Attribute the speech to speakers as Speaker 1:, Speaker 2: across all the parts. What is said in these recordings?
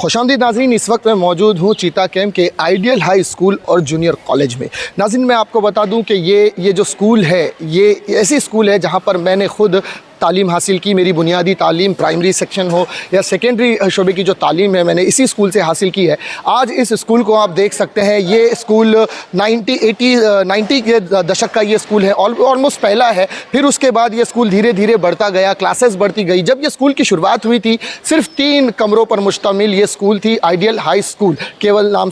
Speaker 1: खुशामदीद नाज़रीन, इस वक्त मैं मौजूद हूँ चीता कैंप के आइडियल हाई स्कूल और जूनियर कॉलेज में। नाज़रीन, मैं आपको बता दूँ कि ये जो स्कूल है, ये ऐसी स्कूल है जहाँ पर मैंने खुद तालीम हासिल की। मेरी बुनियादी तालीम प्राइमरी सेक्शन हो या सेकेंडरी शोबे की जो तालीम है, मैंने इसी स्कूल से हासिल की है। आज इस स्कूल को आप देख सकते हैं, ये स्कूल 90 के दशक का ये स्कूल है, ऑलमोस्ट पहला है। फिर उसके बाद ये स्कूल धीरे धीरे बढ़ता गया, क्लासेस बढ़ती गई। जब ये स्कूल की शुरुआत हुई थी, सिर्फ 3 कमरों पर मुश्तमिल ये स्कूल थी, आइडियल हाई स्कूल केवल नाम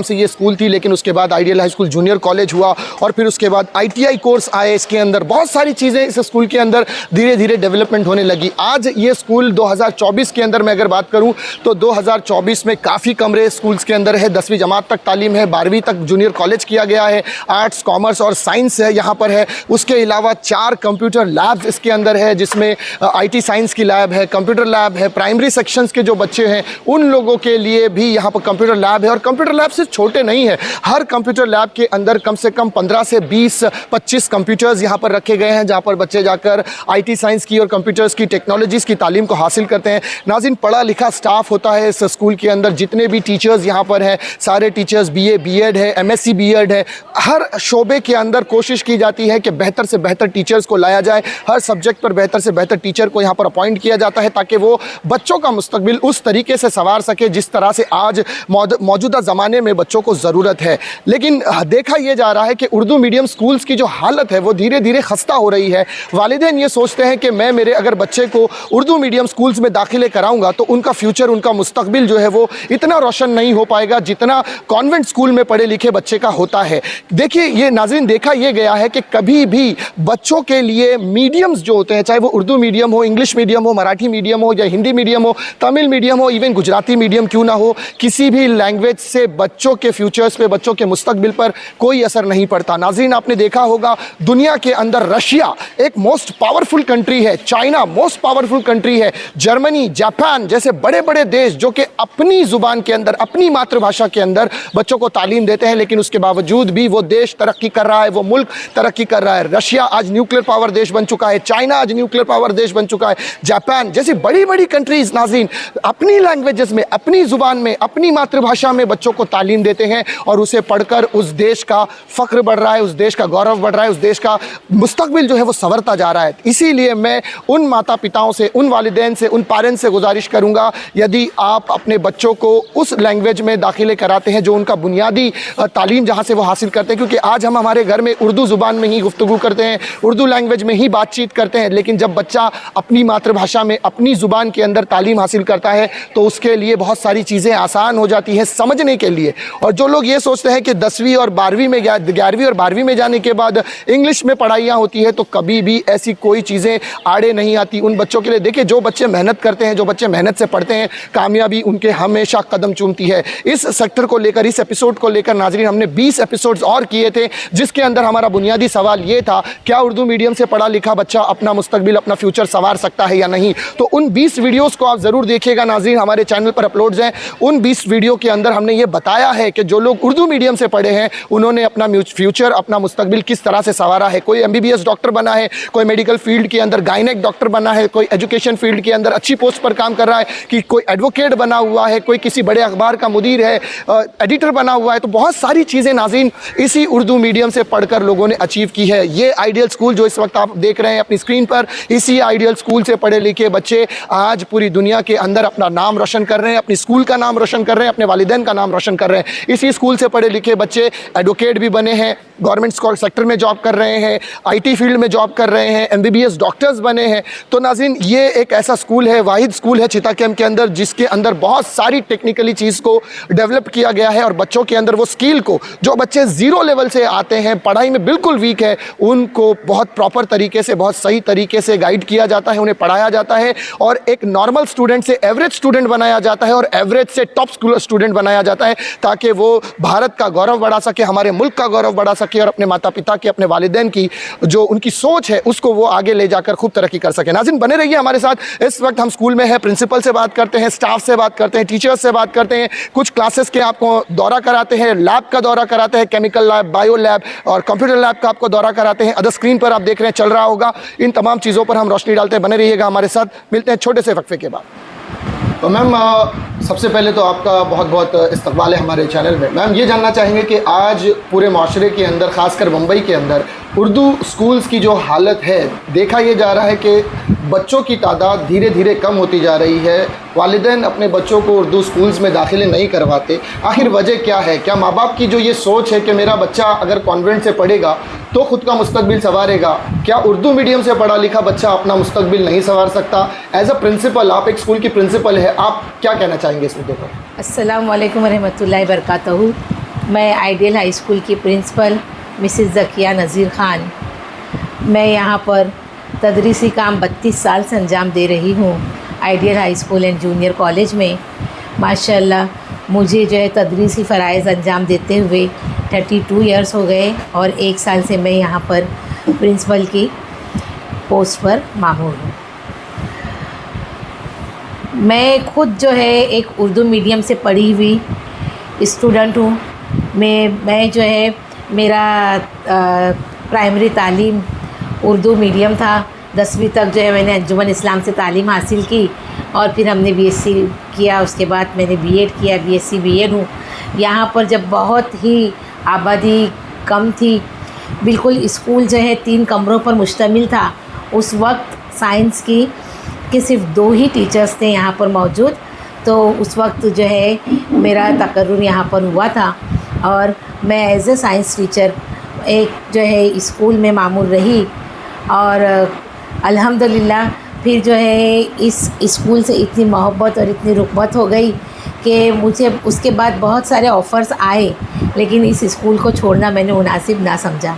Speaker 1: से ये स्कूल थी। लेकिन उसके बाद ideal high school junior college हुआ और फिर उसके बाद ITI कोर्स आए। इसके अंदर बहुत सारी चीज़ें इस स्कूल के अंदर धीरे धीरे डेवलपमेंट होने लगी। आज ये स्कूल 2024 के अंदर मैं अगर बात करूं तो 2024 में काफ़ी कमरे स्कूल्स के अंदर है। 10वीं जमात तक तालीम है, 12वीं तक जूनियर कॉलेज किया गया है। आर्ट्स, कॉमर्स और साइंस है यहाँ पर है। उसके अलावा 4 कंप्यूटर लैब्स इसके अंदर है, जिसमें IT साइंस की लैब है, कंप्यूटर लैब है। प्राइमरी सेक्शंस के जो बच्चे हैं उन लोगों के लिए भी यहाँ पर कंप्यूटर लैब है। और कंप्यूटर लैब सिर्फ छोटे नहीं है, हर कंप्यूटर लैब के अंदर कम से कम 15 से 20-25 कंप्यूटर्स यहाँ पर रखे गए हैं, जहाँ पर बच्चे जाकर IT साइंस की और कंप्यूटर्स की टेक्नोलॉजीज़ की तालीम को हासिल करते हैं। नाज़रीन, पढ़ा लिखा स्टाफ होता है इस स्कूल के अंदर। जितने भी टीचर्स यहाँ पर हैं, सारे टीचर्स BA B.Ed है, MSc B.Ed है। हर शोबे के अंदर कोशिश की जाती है कि बेहतर से बेहतर टीचर्स को लाया जाए। हर सब्जेक्ट पर बेहतर से बेहतर टीचर को यहाँ पर अपॉइंट किया जाता है, ताकि वो बच्चों का मुस्तकबिल उस तरीके से संवार सके जिस तरह से आज मौजूदा ज़माने में बच्चों को ज़रूरत है। लेकिन देखा यह जा रहा है कि उर्दू मीडियम स्कूल्स की जो हालत है वो धीरे धीरे खस्ता हो रही है। वालिदैन ये सोचते हैं कि मैं मेरे अगर बच्चे को उर्दू मीडियम स्कूल्स में दाखिले कराऊंगा तो उनका फ्यूचर, उनका मुस्तकबिल जो है वो इतना रोशन नहीं हो पाएगा जितना कॉन्वेंट स्कूल में पढ़े लिखे बच्चे का होता है। देखिए, ये नाज़रीन देखा यह गया है कि कभी भी बच्चों के लिए मीडियम्स जो होते हैं, चाहे वो उर्दू मीडियम हो, इंग्लिश मीडियम हो, मराठी मीडियम हो या हिंदी मीडियम हो, तमिल मीडियम हो, इवन गुजराती मीडियम क्यों ना हो, किसी भी लैंग्वेज से बच्चों के फ्यूचर्स पे, बच्चों के मुस्तकबिल पर कोई असर नहीं पड़ता। नाज़रीन, आपने देखा होगा दुनिया के अंदर रशिया एक मोस्ट पावरफुल कंट्री है, चाइना मोस्ट पावरफुल कंट्री है, जर्मनी, जापान जैसे बड़े बड़े देश जो कि अपनी ज़ुबान के अंदर, अपनी मातृभाषा के अंदर बच्चों को तालीम देते हैं। लेकिन उसके बावजूद भी वो देश तरक्की कर रहा है, वो मुल्क तरक्की कर रहा है। रशिया आज न्यूक्लियर पावर देश बन चुका है, चाइना आज न्यूक्लियर पावर देश बन चुका है, जापान जैसी बड़ी बड़ी कंट्रीज नाज़रीन अपनी लैंग्वेजेस में, अपनी ज़ुबान में, अपनी मातृभाषा में बच्चों को तालीम देते हैं और उसे पढ़कर उस देश का फ़ख्र बढ़ रहा है, उस देश का गौरव बढ़ रहा है, उस देश का मुस्तकबिल जो है वो संवरता जा रहा है। इसीलिए मैं उन माता पिताओं से, उन वालिदैन से, उन पेरेंट्स से गुजारिश करूंगा, यदि आप अपने बच्चों को उस लैंग्वेज में दाखिले कराते हैं जो उनका बुनियादी तालीम जहां से वो हासिल करते हैं, क्योंकि आज हम हमारे घर में उर्दू ज़ुबान में ही गुफ्तगू करते हैं, उर्दू लैंग्वेज में ही बातचीत करते हैं। लेकिन जब बच्चा अपनी मातृभाषा में, अपनी ज़ुबान के अंदर तालीम हासिल करता है तो उसके लिए बहुत सारी चीज़ें आसान हो जाती हैं समझने के लिए। और जो लोग ये सोचते हैं कि 10वीं और 12वीं में, 11वीं और 12वीं में जाने के बाद इंग्लिश में पढ़ाइयाँ होती है, तो कभी भी ऐसी कोई चीज़ें आड़े नहीं आती उन बच्चों के लिए। देखिए, जो बच्चे मेहनत करते हैं, जो बच्चे मेहनत से पढ़ते हैं, कामयाबी उनके हमेशा कदम चूमती है। इस सेक्टर को लेकर, इस एपिसोड को लेकर नाज़रीन हमने 20 एपिसोड्स और किए थे, जिसके अंदर हमारा बुनियादी सवाल ये था, क्या उर्दू मीडियम से पढ़ा लिखा बच्चा अपना मुस्तकबिल, अपना फ्यूचर संवार सकता है या नहीं। तो उन 20 वीडियोज़ को आप ज़रूर देखिएगा नाज़रीन, हमारे चैनल पर अपलोड्स हैं। उन 20 वीडियो के अंदर हमने ये बताया है कि जो लोग उर्दू मीडियम से पढ़े हैं उन्होंने अपना फ्यूचर, अपना मुस्तकबिल किस तरह से संवारा है। कोई MBBS डॉक्टर बना है, कोई मेडिकल फील्ड के अंदर गायनेक डॉक्टर बना है, कोई एजुकेशन फील्ड के अंदर अच्छी पोस्ट पर काम कर रहा है, कि कोई एडवोकेट बना हुआ है, कोई किसी बड़े अखबार का मुदीर है, एडिटर बना हुआ है। तो बहुत सारी चीज़ें नाज़रीन इसी उर्दू मीडियम से पढ़कर लोगों ने अचीव की है। ये आइडियल स्कूल जो इस वक्त आप देख रहे हैं अपनी स्क्रीन पर, इसी आइडियल स्कूल से पढ़े लिखे बच्चे आज पूरी दुनिया के अंदर अपना नाम रोशन कर रहे हैं, अपनी स्कूल का नाम रोशन कर रहे हैं, अपने वालिदैन का नाम रोशन कर रहे हैं। इसी स्कूल से पढ़े लिखे बच्चे एडवोकेट भी बने हैं, गवर्नमेंट सेक्टर में जॉब कर रहे हैं, IT फील्ड में जॉब कर रहे हैं, MBBS डॉक्टर्स बने हैं। तो नाज़रीन, ये एक ऐसा स्कूल है, वाहिद स्कूल है चीता कैंप के अंदर, जिसके अंदर बहुत सारी टेक्निकली चीज़ को डेवलप किया गया है और बच्चों के अंदर वो स्किल को, जो बच्चे 0 लेवल से आते हैं, पढ़ाई में बिल्कुल वीक है, उनको बहुत प्रॉपर तरीके से, बहुत सही तरीके से गाइड किया जाता है, उन्हें पढ़ाया जाता है और एक नॉर्मल स्टूडेंट से एवरेज स्टूडेंट बनाया जाता है और एवरेज से टॉप स्टूडेंट बनाया जाता है, ताकि वो भारत का गौरव बढ़ा सके, हमारे मुल्क का गौरव बढ़ा सके और अपने माता पिता की, अपने वालिदैन की जो उनकी सोच है उसको वो आगे ले जाकर खूब तरक्की कर सके। नाज़रीन, बने रहिए हमारे साथ। इस वक्त हम स्कूल में हैं, प्रिंसिपल से बात करते हैं, स्टाफ से बात करते हैं, टीचर्स से बात करते हैं, कुछ क्लासेस के आपको दौरा कराते हैं, लैब का दौरा कराते हैं, केमिकल लैब, बायो लैब और कंप्यूटर लैब का आपको दौरा कराते हैं। अदर स्क्रीन पर आप देख रहे हैं चल रहा होगा, इन तमाम चीज़ों पर हम रोशनी डालते हैं। बने रहिएगा हमारे साथ, मिलते हैं छोटे से वक्फे के बाद। तो मैम सबसे पहले तो आपका बहुत बहुत इस्तकबाल है हमारे चैनल में। मैम ये जानना चाहेंगे कि आज पूरे माशरे के अंदर, ख़ासकर मुंबई के अंदर उर्दू स्कूल्स की जो हालत है, देखा ये जा रहा है कि बच्चों की तादाद धीरे धीरे कम होती जा रही है। वालिदैन अपने बच्चों को उर्दू स्कूल्स में दाखिले नहीं करवाते। आखिर वजह क्या है? क्या माँ बाप की जो ये सोच है कि मेरा बच्चा अगर कॉन्वेंट से पढ़ेगा तो ख़ुद का मुस्तकबिल संवारेगा, क्या उर्दू मीडियम से पढ़ा लिखा बच्चा अपना मुस्तकबिल नहीं संवार सकता? एज़ अ प्रिंसिपल, आप एक स्कूल की प्रिंसिपल है, आप क्या कहना चाहेंगे इस मुद्दे पर?
Speaker 2: अस्सलाम वालेकुम रहमतुल्लाहि बरकातहू। मैं आइडियल हाई स्कूल की प्रिंसिपल मिसेस ज़किया नज़ीर ख़ान, मैं यहाँ पर तदरीसी काम 32 साल से अंजाम दे रही हूँ ideal high school and junior college में। माशाल्लाह मुझे जो है तदरीसी फ़राइज़ अंजाम देते हुए 32 इयर्स हो गए और 1 साल से मैं यहाँ पर प्रिंसिपल की पोस्ट पर मामूर हूँ। मैं खुद जो है एक उर्दू मीडियम से पढ़ी हुई स्टूडेंट हूँ। मैं जो है मेरा प्राइमरी तालीम उर्दू मीडियम था। 10वीं तक जो है मैंने अंजुमन इस्लाम से तालीम हासिल की और फिर हमने बीएससी किया। उसके बाद मैंने बीएड किया, बीएससी बीएड हूँ। यहाँ पर जब बहुत ही आबादी कम थी, बिल्कुल स्कूल जो है 3 कमरों पर मुश्तमिल था। उस वक्त साइंस की कि सिर्फ 2 ही टीचर्स थे यहाँ पर मौजूद। तो उस वक्त जो है मेरा तकर्रुर यहाँ पर हुआ था और मैं एज़ ए साइंस टीचर एक जो है स्कूल में मामूर रही। और अल्हम्दुलिल्लाह फिर जो है इस स्कूल से इतनी मोहब्बत और इतनी रुग़बत हो गई कि मुझे उसके बाद बहुत सारे ऑफ़र्स आए, लेकिन इस स्कूल को छोड़ना मैंने मुनासिब ना समझा।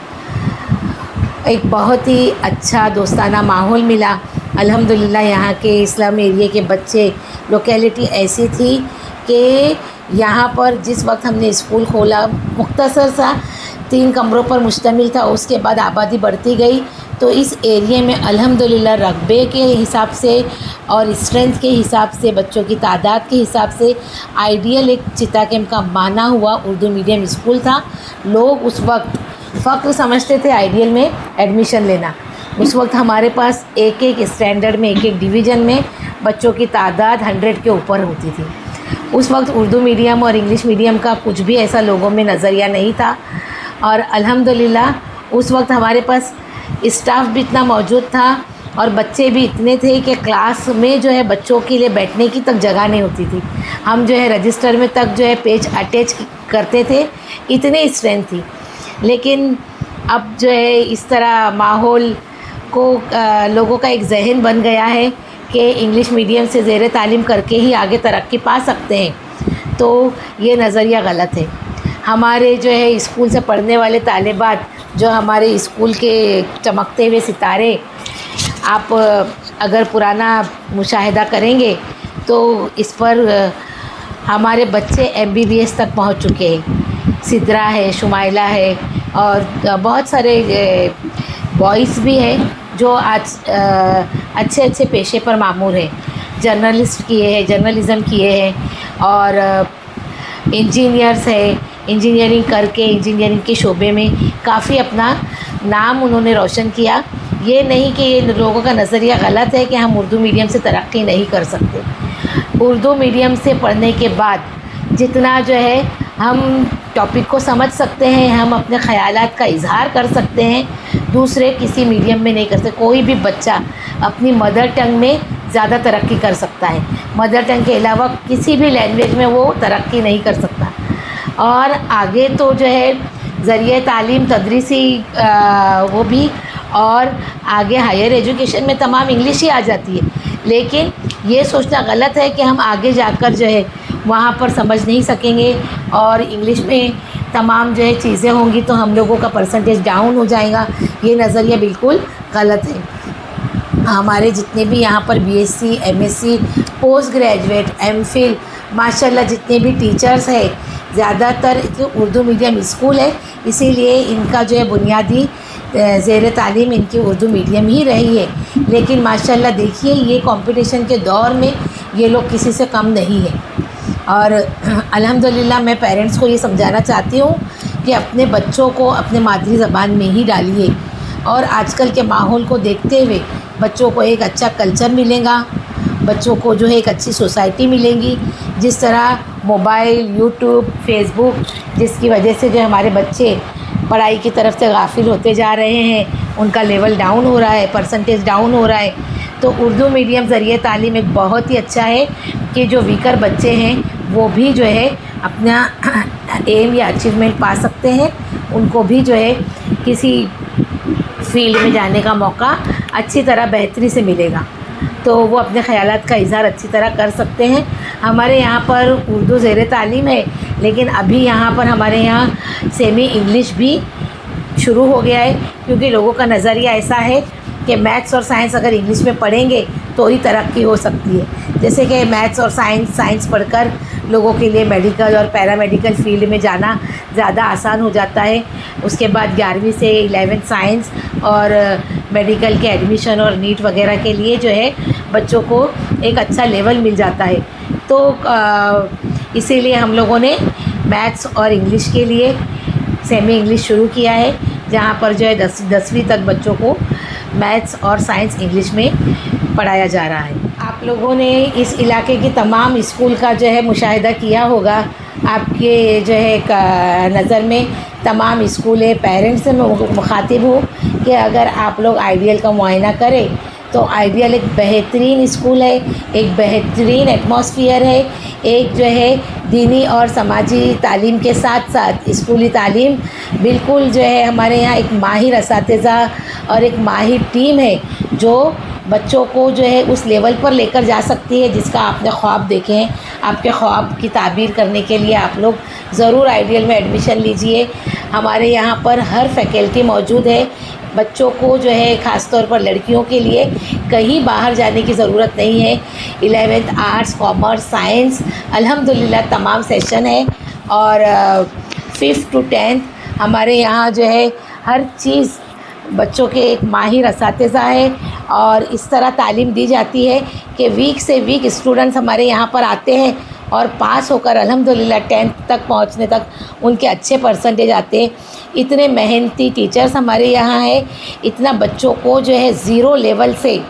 Speaker 2: एक बहुत ही अच्छा दोस्ताना माहौल मिला। अल्हम्दुलिल्लाह यहाँ के इस्लाम एरिया के बच्चे, लोकेलिटी ऐसी थी कि यहाँ पर जिस वक्त हमने स्कूल खोला मुख्तसर सा 3 कमरों पर मुश्तमिल था। उसके बाद आबादी बढ़ती गई तो इस एरिया में अल्हम्दुलिल्लाह रकबे के हिसाब से और स्ट्रेंथ के हिसाब से, बच्चों की तादाद के हिसाब से आइडियल एक चिता कैंप का माना हुआ उर्दू मीडियम स्कूल था। लोग उस वक्त फ़ख्र समझते थे आइडियल में एडमिशन लेना। उस वक्त हमारे पास एक स्टैंडर्ड में, एक डिवीज़न में बच्चों की तादाद 100 के ऊपर होती थी। उस वक्त उर्दू मीडियम और इंग्लिश मीडियम का कुछ भी ऐसा लोगों में नज़रिया नहीं था। और अल्हम्दुलिल्लाह उस वक्त हमारे पास स्टाफ भी इतना मौजूद था और बच्चे भी इतने थे कि क्लास में जो है बच्चों के लिए बैठने की तक जगह नहीं होती थी। हम जो है रजिस्टर में तक जो है पेज अटैच करते थे, इतनी स्ट्रेंथ थी। लेकिन अब जो है इस तरह माहौल को लोगों का एक जहन बन गया है कि इंग्लिश मीडियम से ज़ेर तालीम करके ही आगे तरक्की पा सकते हैं, तो ये नज़रिया गलत है। हमारे जो है स्कूल से पढ़ने वाले तालिबात, जो हमारे स्कूल के चमकते हुए सितारे, आप अगर पुराना मुशाहिदा करेंगे तो इस पर हमारे बच्चे MBBS तक पहुंच चुके हैं। सिद्रा है, शुमाइला है और बहुत सारे बॉयज़ भी हैं जो आज अच्छे अच्छे पेशे पर मामूर हैं। जर्नलिस्ट किए हैं, जर्नलिज़म किए हैं और इंजीनियर्स है, इंजीनियरिंग करके इंजीनियरिंग के शोबे में काफ़ी अपना नाम उन्होंने रोशन किया। ये नहीं कि ये लोगों का नज़रिया गलत है कि हम उर्दू मीडियम से तरक्की नहीं कर सकते। उर्दू मीडियम से पढ़ने के बाद जितना जो है हम टॉपिक को समझ सकते हैं, हम अपने ख़यालात का इज़हार कर सकते हैं, दूसरे किसी मीडियम में नहीं कर सकते। कोई भी बच्चा अपनी मदर टंग में ज़्यादा तरक्की कर सकता है, मदर टंग के अलावा किसी भी लैंग्वेज में वो तरक्की नहीं कर सकता। और आगे तो जो है ज़रिए तालीम तदरीसी वो भी, और आगे हायर एजुकेशन में तमाम इंग्लिश ही आ जाती है। लेकिन ये सोचना गलत है कि हम आगे जाकर जो है वहाँ पर समझ नहीं सकेंगे और इंग्लिश में तमाम जो है चीज़ें होंगी तो हम लोगों का परसेंटेज डाउन हो जाएगा। ये नज़रिया बिल्कुल गलत है। हमारे जितने भी यहाँ पर BSc, MSc, post graduate, MPhil माशाल्लाह जितने भी टीचर्स हैं, ज़्यादातर उर्दू मीडियम स्कूल है, इसीलिए इनका जो है बुनियादी ज़ेर तालीम इनकी उर्दू मीडियम ही रही है। लेकिन माशाल्लाह देखिए ये कंपटीशन के दौर में ये लोग किसी से कम नहीं है। और अल्हम्दुलिल्लाह मैं पेरेंट्स को ये समझाना चाहती हूँ कि अपने बच्चों को अपने मादरी ज़बान में ही डालिए और आजकल के माहौल को देखते हुए बच्चों को एक अच्छा कल्चर मिलेगा बच्चों को जो है एक अच्छी सोसाइटी मिलेंगी। जिस तरह मोबाइल, यूट्यूब, फेसबुक, जिसकी वजह से जो हमारे बच्चे पढ़ाई की तरफ से गाफिल होते जा रहे हैं, उनका लेवल डाउन हो रहा है, परसेंटेज डाउन हो रहा है। तो उर्दू मीडियम ज़रिए तालीम एक बहुत ही अच्छा है कि जो वीकर बच्चे हैं वो भी जो है अपना एम या अचीवमेंट पा सकते हैं। उनको भी जो है किसी फील्ड में जाने का मौका अच्छी तरह बेहतरी से मिलेगा, तो वो अपने ख़यालात का इज़हार अच्छी तरह कर सकते हैं। हमारे यहाँ पर उर्दू ज़ेर तालीम है, लेकिन अभी यहाँ पर हमारे यहाँ सेमी इंग्लिश भी शुरू हो गया है, क्योंकि लोगों का नज़रिया ऐसा है कि मैथ्स और साइंस अगर इंग्लिश में पढ़ेंगे तो ही तरक्की हो सकती है। जैसे कि मैथ्स और साइंस पढ़कर लोगों के लिए मेडिकल और पैरामेडिकल फील्ड में जाना ज़्यादा आसान हो जाता है। उसके बाद 11वीं से 11th साइंस और मेडिकल के एडमिशन और नीट वगैरह के लिए जो है बच्चों को एक अच्छा लेवल मिल जाता है। तो इसीलिए हम लोगों ने मैथ्स और इंग्लिश के लिए सेमी इंग्लिश शुरू किया है, जहाँ पर जो है 10वीं तक बच्चों को मैथ्स और साइंस इंग्लिश में पढ़ाया जा रहा है। आप लोगों ने इस इलाके की तमाम स्कूल का जो है मुशाहिदा किया होगा। आपके जो है नज़र में तमाम स्कूल है। पेरेंट्स से मैं मुखातिब हूँ कि अगर आप लोग आइडियल का मुआयना करें तो आइडियल एक बेहतरीन स्कूल है, एक बेहतरीन एटमॉस्फेयर है, एक जो है दीनी और समाजी तालीम के साथ साथ स्कूली तालीम बिल्कुल जो है हमारे यहाँ एक माहिर असातिज़ा और एक माहिर टीम है जो बच्चों को जो है उस लेवल पर लेकर जा सकती है जिसका आपने ख्वाब देखे हैं। आपके ख्वाब की ताबीर करने के लिए आप लोग ज़रूर आइडियल में एडमिशन लीजिए। हमारे यहाँ पर हर फैकल्टी मौजूद है। बच्चों को जो है ख़ास तौर पर लड़कियों के लिए कहीं बाहर जाने की ज़रूरत नहीं है। 11th आर्ट्स, कॉमर्स, साइंस अल्हम्दुलिल्लाह तमाम सेशन है और 5th to 10th हमारे यहाँ जो है हर चीज़ बच्चों के एक माहिर असातिज़ा है और इस तरह तालीम दी जाती है कि वीक से वीक स्टूडेंट्स हमारे यहाँ पर आते हैं और पास होकर अल्हम्दुलिल्लाह 10th तक पहुँचने तक उनके अच्छे परसेंटेज आते हैं। इतने मेहनती टीचर्स हमारे यहाँ हैं, इतना बच्चों को जो है ज़ीरो लेवल से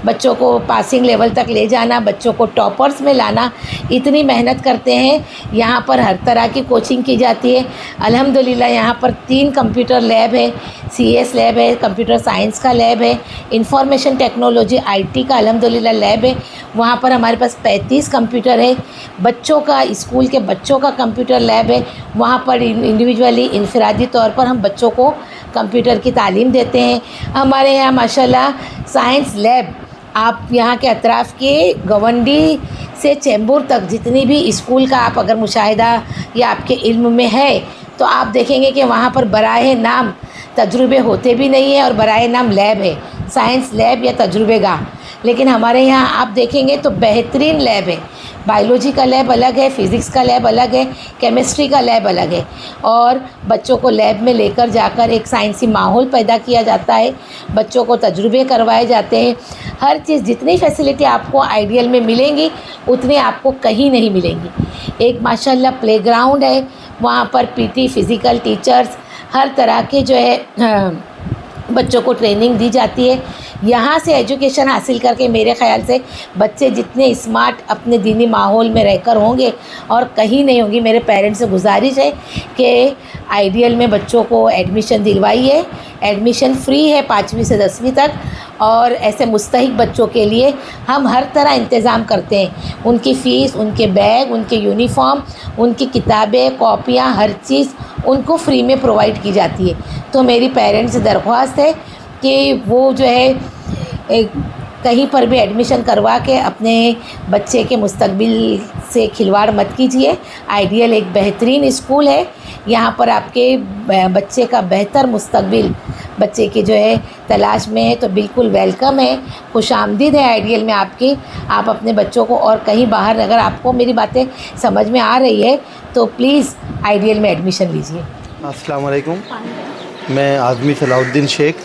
Speaker 2: बच्चों को पासिंग लेवल तक ले जाना, बच्चों को टॉपर्स में लाना, इतनी मेहनत करते हैं। यहाँ पर हर तरह की कोचिंग की जाती है। अल्हम्दुलिल्लाह यहाँ पर 3 कंप्यूटर लैब है, CS लैब है, कंप्यूटर साइंस का लैब है, इंफॉर्मेशन टेक्नोलॉजी IT का अल्हम्दुलिल्लाह लैब है। वहाँ पर हमारे पास 35 कंप्यूटर है। बच्चों का स्कूल के बच्चों का कंप्यूटर लैब है, वहाँ पर इंडिविजुअली इनफरादी तौर पर हम बच्चों को कंप्यूटर की तालीम देते हैं। हमारे यहाँ माशाल्लाह साइंस लैब आप यहाँ के अतराफ़ के गवंडी से चेंबूर तक जितनी भी स्कूल का आप अगर मुशाहिदा या आपके इल्म में है तो आप देखेंगे कि वहाँ पर बराए नाम तजुर्बे होते भी नहीं है और बराए नाम लैब है, साइंस लैब या तजुर्बेगाह। लेकिन हमारे यहाँ आप देखेंगे तो बेहतरीन लैब है। बायोलॉजी का लैब अलग है, फ़िज़िक्स का लैब अलग है, केमिस्ट्री का लैब अलग है और बच्चों को लैब में लेकर जाकर एक साइंसी माहौल पैदा किया जाता है। बच्चों को तजुर्बे करवाए जाते हैं। हर चीज़ जितनी फैसिलिटी आपको आइडियल में मिलेंगी उतनी आपको कहीं नहीं मिलेंगी। एक माशाल्लाह प्लेग्राउंड है, वहाँ पर PT फ़िज़िकल टीचर्स हर तरह के जो है बच्चों को ट्रेनिंग दी जाती है। यहाँ से एजुकेशन हासिल करके मेरे ख़्याल से बच्चे जितने स्मार्ट अपने दीनी माहौल में रहकर होंगे और कहीं नहीं होंगी। मेरे पेरेंट्स से गुजारिश है कि आइडियल में बच्चों को एडमिशन दिलवाइए। एडमिशन फ्री है 5वीं से 10वीं तक और ऐसे मुस्तहिक बच्चों के लिए हम हर तरह इंतज़ाम करते हैं। उनकी फ़ीस, उनके बैग, उनके यूनिफ़ॉर्म, उनकी किताबें, कॉपियाँ, हर चीज़ उनको फ्री में प्रोवाइड की जाती है। तो मेरी पेरेंट्स से दरख्वास्त है कि वो जो है कहीं पर भी एडमिशन करवा के अपने बच्चे के मुस्तकबिल से खिलवाड़ मत कीजिए। आइडियल एक बेहतरीन स्कूल है। यहाँ पर आपके बच्चे का बेहतर मुस्तकबिल बच्चे की जो है तलाश में है तो बिल्कुल वेलकम है, खुशामदीद है आइडियल में आपकी। आप अपने बच्चों को और कहीं बाहर, अगर आपको मेरी बातें समझ में आ रही है तो प्लीज़ आइडियल में एडमिशन लीजिए।
Speaker 3: अस्सलाम वालेकुम, मैं आज़मी सलाउद्दीन शेख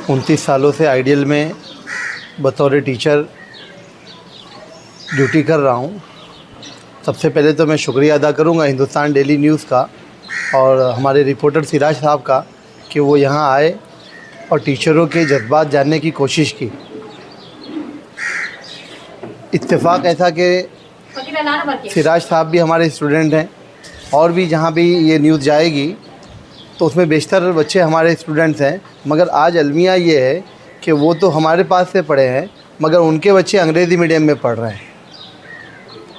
Speaker 3: 29 सालों से आइडियल में बतौर टीचर ड्यूटी कर रहा हूँ। सबसे पहले तो मैं शुक्रिया अदा करूँगा हिंदुस्तान डेली न्यूज़ का और हमारे रिपोर्टर सिराज साहब का कि वो यहाँ आए और टीचरों के जज्बात जानने की कोशिश की। इत्तेफाक ऐसा कि सिराज साहब भी हमारे स्टूडेंट हैं और भी जहाँ भी ये न्यूज़ जाएगी तो उसमें बेशतर बच्चे हमारे स्टूडेंट्स हैं, मगर आज अलमिया ये है कि वो तो हमारे पास से पढ़े हैं मगर उनके बच्चे अंग्रेज़ी मीडियम में पढ़ रहे हैं।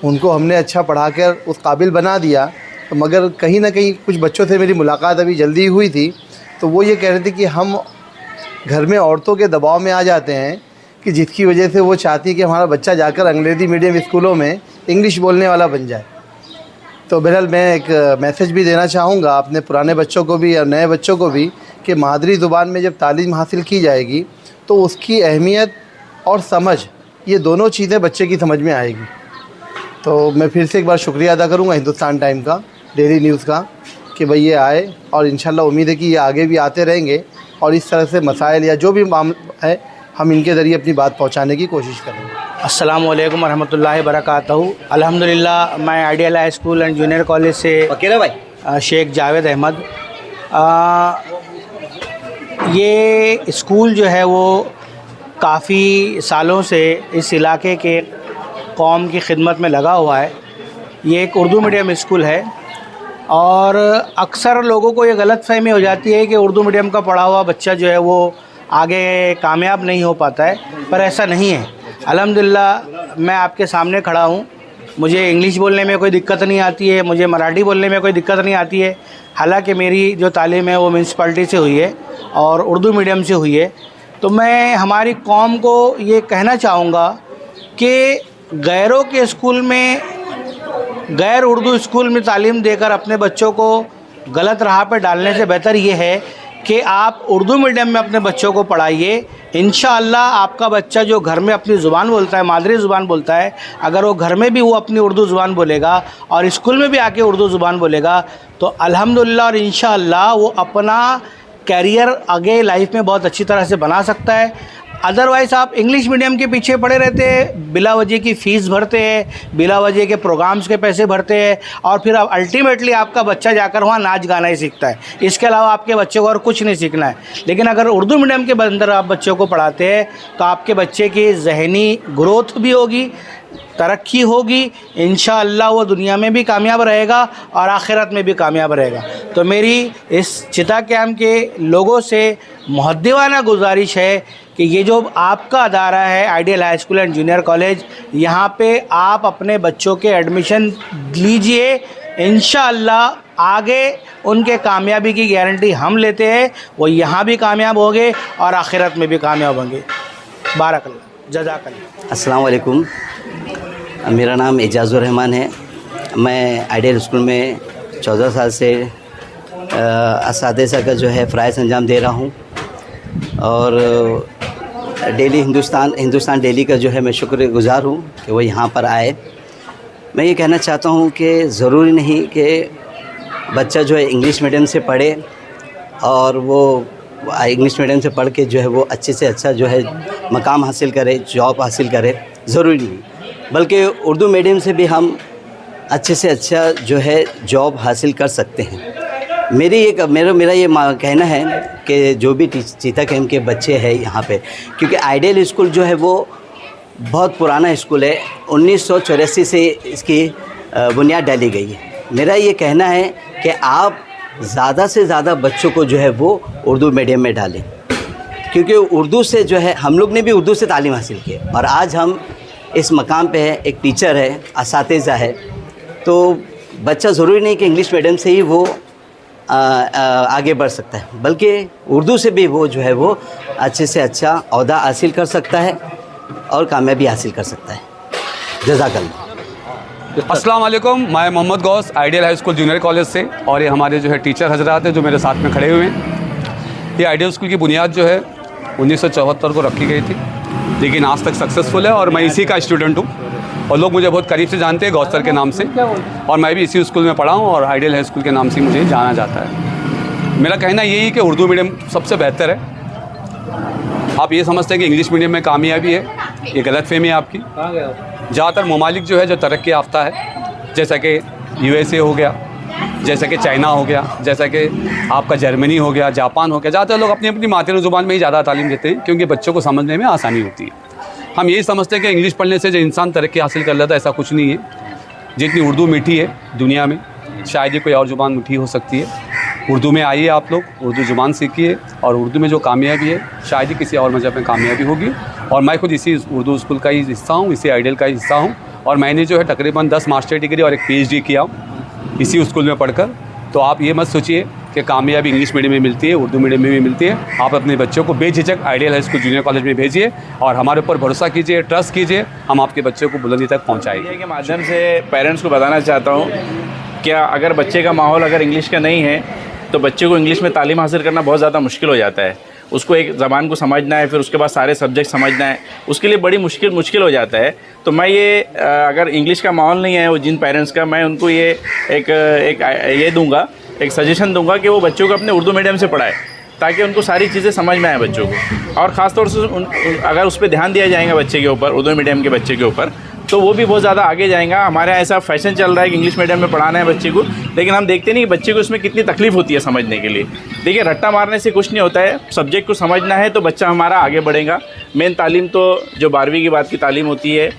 Speaker 3: उनको हमने अच्छा पढ़ाकर उस काबिल बना दिया, तो मगर कहीं ना कहीं कुछ बच्चों से मेरी मुलाकात अभी जल्दी हुई थी तो वो ये कह रहे थे कि हम घर में औरतों के दबाव में आ जाते हैं कि जिसकी वजह से वो चाहती है कि हमारा बच्चा जाकर अंग्रेज़ी मीडियम स्कूलों में इंग्लिश बोलने वाला बन जाए। तो बहरहाल मैं एक मैसेज भी देना चाहूँगा अपने पुराने बच्चों को भी और नए बच्चों को भी कि मादरी ज़ुबान में जब तालीम हासिल की जाएगी तो उसकी अहमियत और समझ, ये दोनों चीज़ें बच्चे की समझ में आएगी। तो मैं फिर से एक बार शुक्रिया अदा करूँगा हिंदुस्तान टाइम का, डेली न्यूज़ का, कि भाई ये आए और इंशाल्लाह उम्मीद है कि ये आगे भी आते रहेंगे और इस तरह से मसाइल या जो भी मामला है हम इनके ज़रिए अपनी बात पहुँचाने की कोशिश करेंगे।
Speaker 4: अस्सलाम वालेकुम वरहमतुल्लाहि वबरकातुहू। अल्हम्दुलिल्लाह मैं ideal high school and junior college से शेख जावेद अहमद। ये स्कूल जो है वो काफ़ी सालों से इस इलाके के कौम की खिदमत में लगा हुआ है। ये एक उर्दू मीडियम स्कूल है और अक्सर लोगों को ये गलतफहमी हो जाती है कि उर्दू मीडियम का पढ़ा हुआ बच्चा जो है वो आगे कामयाब नहीं हो पाता है, पर ऐसा नहीं है। अल्हम्दुलिल्लाह मैं आपके सामने खड़ा हूँ, मुझे इंग्लिश बोलने में कोई दिक्कत नहीं आती है, मुझे मराठी बोलने में कोई दिक्कत नहीं आती है। हालांकि मेरी जो तालीम है वो म्यूनसिपैलिटी से हुई है और उर्दू मीडियम से हुई है। तो मैं हमारी कौम को ये कहना चाहूँगा कि गैरों के स्कूल में, गैर उर्दू स्कूल में तालीम देकर अपने बच्चों को गलत राह पर डालने से बेहतर ये है कि आप उर्दू मीडियम में अपने बच्चों को पढ़ाइए। इंशाअल्लाह आपका बच्चा जो घर में अपनी ज़ुबान बोलता है, मादरी ज़ुबान बोलता है, अगर वो घर में भी वो अपनी उर्दू ज़ुबान बोलेगा और स्कूल में भी आके उर्दू ज़ुबान बोलेगा तो अल्हम्दुलिल्लाह और इंशाअल्लाह वो अपना कैरियर आगे लाइफ में बहुत अच्छी तरह से बना सकता है। अदरवाइज़ आप इंग्लिश मीडियम के पीछे पड़े रहते हैं, बिला वजह की फ़ीस भरते हैं, बिला वजह के प्रोग्राम्स के पैसे भरते हैं और फिर अब अल्टीमेटली आपका बच्चा जाकर वहाँ नाच गाना ही सीखता है। इसके अलावा आपके बच्चे को और कुछ नहीं सीखना है। लेकिन अगर उर्दू मीडियम के अंदर आप बच्चों को पढ़ाते हैं तो आपके बच्चे की ज़हनी ग्रोथ भी होगी, तरक्की होगी, इंशाअल्लाह वो दुनिया में भी कामयाब रहेगा और आखिरत में भी कामयाब रहेगा। तो मेरी इस चिता कैम्प के लोगों से मुहद्दिवाना गुजारिश है कि ये जो आपका अदारा है ideal high school and junior college, यहाँ पे आप अपने बच्चों के एडमिशन लीजिए। इंशाअल्लाह आगे उनके कामयाबी की गारंटी हम लेते हैं, वो यहाँ भी कामयाब होंगे और आखिरत में भी कामयाब होंगे। बारकल्लाह, जज़ाकल्लाह।
Speaker 5: अस्सलाम वालेकुम, मेरा नाम एजाज़ुर रहमान है। मैं आइडियल स्कूल में 14 साल से असातिज़ा का जो है फ़राइज़ अंजाम दे रहा हूँ और डेली हिंदुस्तान डेली का जो है मैं शुक्रगुज़ार हूँ कि वो यहाँ पर आए। मैं ये कहना चाहता हूँ कि ज़रूरी नहीं कि बच्चा जो है इंग्लिश मीडियम से पढ़े और वो इंग्लिश मीडियम से पढ़ के जो है वो अच्छे से अच्छा जो है मकाम हासिल करे, जॉब हासिल करे, ज़रूरी नहीं, बल्कि उर्दू मीडियम से भी हम अच्छे से अच्छा जो है जॉब हासिल कर सकते हैं। मेरा ये कहना है कि जो भी चीता कैम्प के बच्चे हैं यहाँ पे, क्योंकि आइडियल स्कूल जो है वो बहुत पुराना स्कूल है, 1984 से इसकी बुनियाद डाली गई है। मेरा ये कहना है कि आप ज़्यादा से ज़्यादा बच्चों को जो है वो उर्दू मीडियम में डालें, क्योंकि उर्दू से जो है हम लोग ने भी उर्दू से तालीम हासिल की और आज हम इस मकाम पे है, एक टीचर है, असातिज़ा है। तो बच्चा ज़रूरी नहीं कि इंग्लिश मीडियम से ही वो आगे बढ़ सकता है, बल्कि उर्दू से भी वो जो है वो अच्छे से अच्छा ओहदा हासिल कर सकता है और कामयाबी हासिल कर सकता है। जज़ाकल्लाह।
Speaker 6: अस्सलाम वालेकुम, मैं Mohammad Gaus ideal high school junior college से, और ये हमारे जो है टीचर हजरात हैं जो मेरे साथ में खड़े हुए हैं। ये आइडियल स्कूल की बुनियाद जो है 1974 को रखी गई थी, लेकिन आज तक सक्सेसफुल है और मैं इसी का स्टूडेंट हूँ और लोग मुझे बहुत करीब से जानते हैं गौस सर के नाम से, और मैं भी इसी स्कूल में पढ़ा हूँ और आइडियल हाई स्कूल के नाम से मुझे जाना जाता है। मेरा कहना यही कि उर्दू मीडियम सबसे बेहतर है। आप ये समझते हैं कि इंग्लिश मीडियम में कामयाबी है, ये गलतफहमी है आपकी। ज़्यादातर ममालिक जो है जो तरक्की याफ्ता है, जैसा कि USA हो गया, जैसा कि चाइना हो गया, जैसा कि आपका जर्मनी हो गया, जापान हो गया, ज़्यादातर लोग अपनी अपनी मातृ ज़ुबान में ही ज़्यादा तालीम देते हैं क्योंकि बच्चों को समझने में आसानी होती है। हम यही समझते हैं कि इंग्लिश पढ़ने से जो इंसान तरक्की हासिल कर लेता है, ऐसा कुछ नहीं है। जितनी उर्दू मीठी है दुनिया में, शायद ही कोई और ज़ुबान मीठी हो सकती है। उर्दू में आइए आप लोग, उर्दू ज़ुबान सीखिए, और उर्दू में जो कामयाबी है शायद ही किसी और मज़हब में कामयाबी होगी। और मैं खुद इसी उर्दू स्कूल का ही हिस्सा हूँ, इसी आइडियल का ही हिस्सा हूँ, और मैंने जो है तकरीबन 10 मास्टर डिग्री और एक PhD किया हूँ इसी स्कूल में पढ़कर। तो आप ये मत सोचिए कि कामयाबी इंग्लिश मीडियम में मिलती है, उर्दू मीडियम में भी मिलती है। आप अपने बच्चों को बेझिझक ideal high school junior college में भेजिए और हमारे ऊपर भरोसा कीजिए, ट्रस्ट कीजिए, हम आपके बच्चों को बुलंदी तक पहुँचाएंगे।
Speaker 7: के माध्यम से पेरेंट्स को बताना चाहता हूँ, क्या अगर बच्चे का माहौल अगर इंग्लिश का नहीं है तो बच्चे को इंग्लिश में तालीम हासिल करना बहुत ज़्यादा मुश्किल हो जाता है। उसको एक ज़बान को समझना है, फिर उसके बाद सारे सब्जेक्ट समझना है, उसके लिए बड़ी मुश्किल हो जाता है। तो मैं ये अगर इंग्लिश का माहौल नहीं है वो जिन पेरेंट्स का, मैं उनको ये ये दूंगा, एक सजेशन दूंगा कि वो बच्चों को अपने उर्दू मीडियम से पढ़ाए, ताकि उनको सारी चीज़ें समझ में आए बच्चों को। और ख़ास तौर से अगर उस पर ध्यान दिया जाएगा बच्चे के ऊपर, उर्दू मीडियम के बच्चे के ऊपर, तो वो भी बहुत ज़्यादा आगे जाएगा। हमारे यहाँ ऐसा फैशन चल रहा है कि इंग्लिश मीडियम में पढ़ाना है बच्चे को, लेकिन हम देखते नहीं बच्चे को इसमें कितनी तकलीफ़ होती है समझने के लिए। देखिए, रट्टा मारने से कुछ नहीं होता है, सब्जेक्ट को समझना है तो बच्चा हमारा आगे बढ़ेगा। मेन तालीम तो जो 12वीं के बाद की तालीम होती है,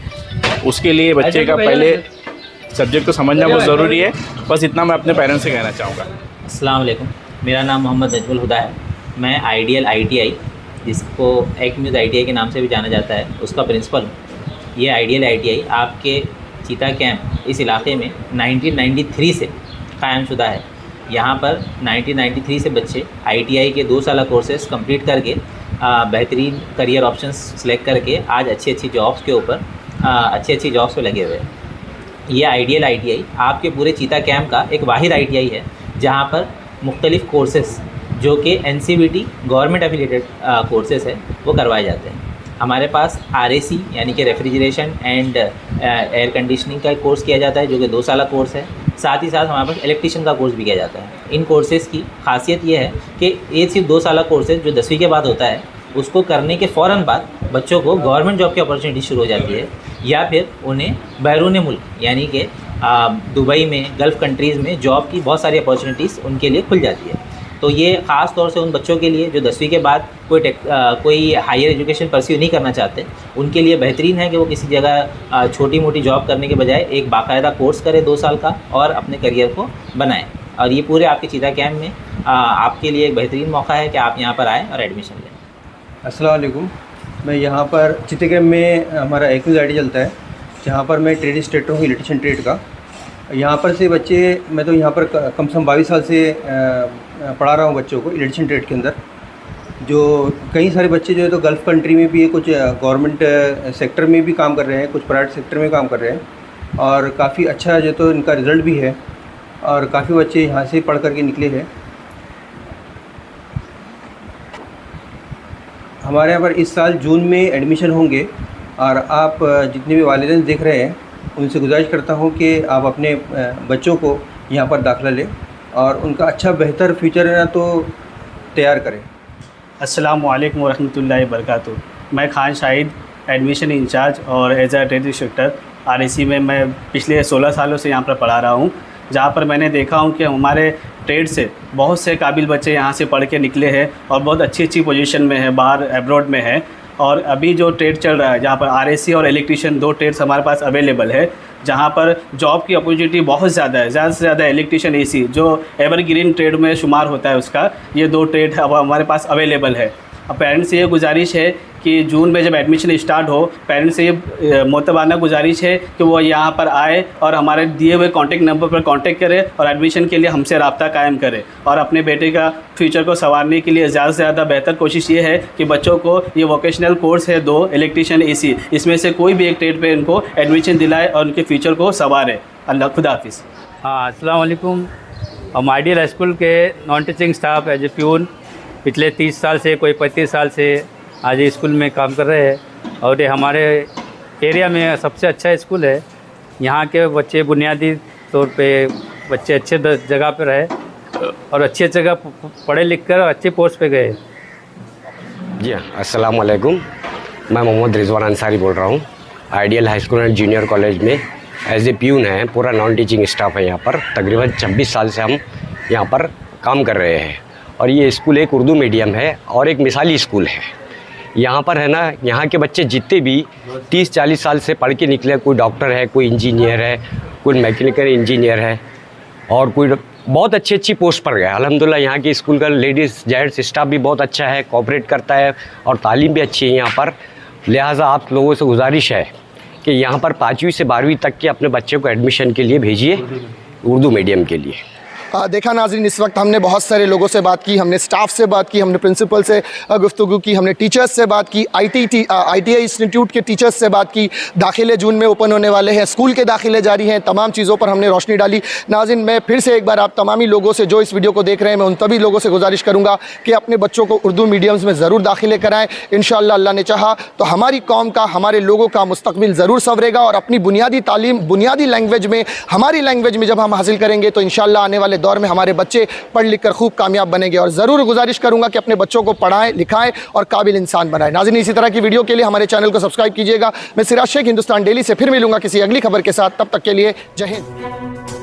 Speaker 7: उसके लिए बच्चे का पहले सब्जेक्ट को समझना बहुत ज़रूरी है। बस इतना मैं अपने पेरेंट्स से कहना चाहूँगा।
Speaker 8: अस्सलाम वालेकुम, मेरा नाम मोहम्मद नजमुल हुदा है। मैं आइडियल ITI, जिसको एक्म्यूज़ ITI के नाम से भी जाना जाता है, उसका प्रिंसिपल हूँ। ये आइडियल ITI आपके चीता कैंप इस इलाके में 1993 से कायम शुदा है। यहाँ पर 1993 से बच्चे ITI के 2 साल कोर्सेस कंप्लीट करके बेहतरीन करियर ऑप्शंस सेलेक्ट करके आज अच्छी जॉब्स के ऊपर अच्छी जॉब्स पे लगे हुए हैं। ये आइडियल ITI आपके पूरे चीता कैंप का एक वाहिद ITI है जहाँ पर मुख्तलिफ़ कोर्सेस जो कि NCVT गवर्नमेंट एफिलिएटेड कोर्सेस है वो करवाए जाते हैं। हमारे पास RAC यानी कि रेफ्रिजरेशन एंड एयर कंडीशनिंग का कोर्स किया जाता है जो कि 2 साल कोर्स है। साथ ही साथ हमारे पास इलेक्ट्रीशियन का कोर्स भी किया जाता है। इन कोर्सेज़ की खासियत ये है कि ये सिर्फ 2 साल कोर्सेज जो 10वीं के बाद होता है, उसको करने के फ़ौरन बाद बच्चों को गवर्नमेंट जॉब की अपॉर्चुनिटी शुरू हो जाती है, या फिर उन्हें बैरून मुल्क यानी कि दुबई में, गल्फ़ कंट्रीज़ में जॉब की बहुत सारी अपॉर्चुनिटीज़ उनके लिए खुल जाती है। तो ये ख़ास तौर से उन बच्चों के लिए जो 10वीं के बाद कोई हायर एजुकेशन परस्यू नहीं करना चाहते, उनके लिए बेहतरीन है कि वो किसी जगह छोटी मोटी जॉब करने के बजाय एक बाकायदा कोर्स करें 2 साल का और अपने करियर को बनाएं। और ये पूरे आपके चीता कैंप में आपके लिए एक बेहतरीन मौका है कि आप यहाँ पर आएँ और एडमिशन लें।
Speaker 9: अस्सलाम वालेकुम, मैं यहाँ पर चीता कैंप में हमारा एक्म्यूज़ ITI चलता है, जहाँ पर मैं ट्रेड इंस्ट्रक्टर हूँ इलेक्ट्रीशियन ट्रेड का। यहाँ पर से बच्चे, मैं तो यहाँ पर कम से कम 22 साल से पढ़ा रहा हूँ बच्चों को इलेक्ट्रीशियन ट्रेड के अंदर। जो कई सारे बच्चे जो है तो गल्फ़ कंट्री में भी है, कुछ गवर्नमेंट सेक्टर में भी काम कर रहे हैं, कुछ प्राइवेट सेक्टर में काम कर रहे हैं, और काफ़ी अच्छा जो तो इनका रिज़ल्ट भी है, और काफ़ी बच्चे यहाँ से पढ़ करके निकले हैं। हमारे यहाँ पर इस साल जून में एडमिशन होंगे, और आप जितने भी वालिदैन देख रहे हैं उनसे गुजारिश करता हूँ कि आप अपने बच्चों को यहाँ पर दाखिला लें और उनका अच्छा बेहतर फ्यूचर है ना तो तैयार करें।
Speaker 4: अस्सलाम वालेकुम वरहमतुल्लाहि वबरकातुहू। मैं खान शाहिद, एडमिशन इंचार्ज और as a trade instructor RAC में मैं पिछले 16 सालों से यहाँ पर पढ़ा रहा हूँ, जहाँ पर मैंने देखा हूँ कि हमारे ट्रेड से बहुत से काबिल बच्चे यहाँ से पढ़ के निकले हैं और बहुत अच्छी पोजीशन में है, बाहर एब्रॉड में है। और अभी जो ट्रेड चल रहा है जहाँ पर RAC और इलेक्ट्रीशियन 2 ट्रेड्स हमारे पास अवेलेबल है, जहाँ पर जॉब की अपॉर्चुनिटी बहुत ज़्यादा है। ज़्यादा से ज़्यादा इलेक्ट्रीशियन AC जो एवरग्रीन ट्रेड में शुमार होता है उसका, ये 2 ट्रेड अब हमारे पास अवेलेबल है। अब पेरेंट्स से ये गुजारिश है कि जून में जब एडमिशन स्टार्ट हो, पेरेंट्स से ये मोतबाना गुजारिश है कि वो यहाँ पर आए और हमारे दिए हुए कॉन्टेक्ट नंबर पर कॉन्टेक्ट करें और एडमिशन के लिए हमसे रब्ता कायम करें। और अपने बेटे का फ्यूचर को संवारने के लिए ज़्यादा से ज़्यादा बेहतर कोशिश ये है कि बच्चों को ये वोकेशनल कोर्स है 2 इलेक्ट्रीशियन AC, इसमें से कोई भी एक ट्रेड पे इनको एडमिशन दिलाए और उनके फ्यूचर को संवारे। अल्लाह खुदा हाफिज़।
Speaker 10: हाँ, अस्सलाम वालेकुम। हम आइडियल हाई स्कूल के non teaching staff as a peon पिछले 30 साल से, कोई 35 साल से आज स्कूल में काम कर रहे हैं, और ये हमारे एरिया में सबसे अच्छा स्कूल है। यहाँ के बच्चे बुनियादी तौर पे बच्चे अच्छे जगह पर रहे और अच्छी जगह पढ़े लिख कर अच्छे पोस्ट पे गए।
Speaker 11: जी हाँ, अस्सलाम वालेकुम। मैं मोहम्मद रिजवान अंसारी बोल रहा हूँ। Ideal high school and junior college में एज ए प्यून है, पूरा नॉन टीचिंग स्टाफ है यहाँ पर। तकरीबन 26 साल से हम यहाँ पर काम कर रहे हैं, और ये स्कूल एक उर्दू मीडियम है और एक मिसाली स्कूल है। यहाँ पर है ना, यहाँ के बच्चे जितने भी 30-40 साल से पढ़ के निकले, कोई डॉक्टर है, कोई इंजीनियर है, कोई मैकेनिकल इंजीनियर है और कोई बहुत अच्छी पोस्ट पर गया। अल्हम्दुलिल्लाह यहाँ की स्कूल का लेडीज़ जेंट्स स्टाफ भी बहुत अच्छा है, कोऑपरेट करता है और तालीम भी अच्छी है यहाँ पर। लिहाजा आप लोगों से गुजारिश है कि यहाँ पर 5वीं से 12वीं तक के अपने बच्चे को एडमिशन के लिए भेजिए, उर्दू मीडियम के लिए।
Speaker 1: देखा नाज़रीन, इस वक्त हमने बहुत सारे लोगों से बात की, हमने स्टाफ से बात की, हमने प्रिंसिपल से गुफ्तगू की, हमने टीचर्स से बात की, ITI इंस्टीट्यूट के टीचर्स से बात की। दाखिले जून में ओपन होने वाले हैं, स्कूल के दाखिले जारी हैं, तमाम चीज़ों पर हमने रोशनी डाली। नाज़रीन, मैं फिर से एक बार आप तमामी लोगों से जो इस वीडियो को देख रहे हैं, मैं उन तभी लोगों से गुजारिश करूँगा कि अपने बच्चों को उर्दू मीडियम्स में ज़रूर दाखिले कराएँ। इंशाअल्लाह अल्लाह ने चाहा तो हमारी कौम का, हमारे लोगों का मुस्तकबिल ज़रूर संवरेगा और अपनी बुनियादी तालीम बुनियादी लैंग्वेज में, हमारी लैंग्वेज में जब हम हासिल करेंगे तो इंशाअल्लाह आने वाले दौर में हमारे बच्चे पढ़ लिख कर खूब कामयाब बनेंगे। और ज़रूर गुजारिश करूंगा कि अपने बच्चों को पढ़ाएं, लिखाएं और काबिल इंसान बनाएं। नाज़रीन, इसी तरह की वीडियो के लिए हमारे चैनल को सब्सक्राइब कीजिएगा। मैं सिराज शेख, हिंदुस्तान डेली से फिर मिलूंगा किसी अगली खबर के साथ। तब तक के लिए जय हिंद।